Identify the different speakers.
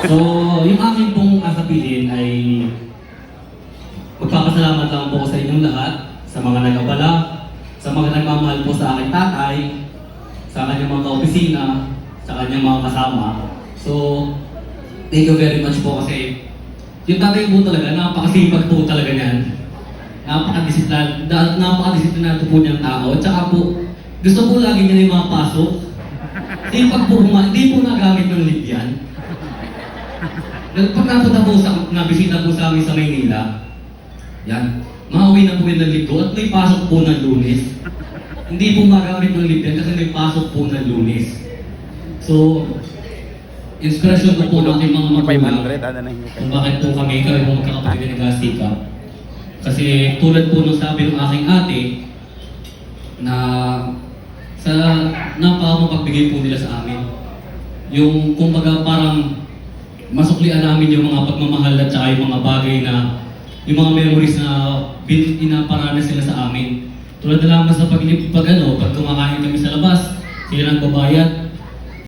Speaker 1: So, yung akin pong sasabihin ay magpapasalamat lang po sa inyong lahat, sa mga nag-abala, sa mga nagmamahal po sa aking tatay, sa kanyang mga kaopisina, sa kanyang mga kasama. So, thank you very much po kasi yung tatay po talaga, napakasipag po talaga niyan. Napakadisiplinado po niyang tao. At saka po, gusto po lagi niya yung mga pasok. Sipag po, hindi po nagamit ng Libyan. Pag napunta po nabisita po sa amin sa Maynila, yan, makauwi na po yun ng linggo at may pasok po ng Lunes. Hindi po magamit ng Libyan kasi may pasok po ng Lunes. So, inspirasyon ko po ng aking mga magulang kung bakit po kami po magkakapatid na nagkasikap. Kasi tulad po nung sabi ng aking ate na sa napakapagbigay po nila sa amin. Yung kumbaga parang masuklian namin yung mga pagmamahal at saka yung mga bagay na yung mga memories na pinaparanas sila sa amin. Tulad na lamang sa pag kumakain kami sa labas, sila nagbabayad.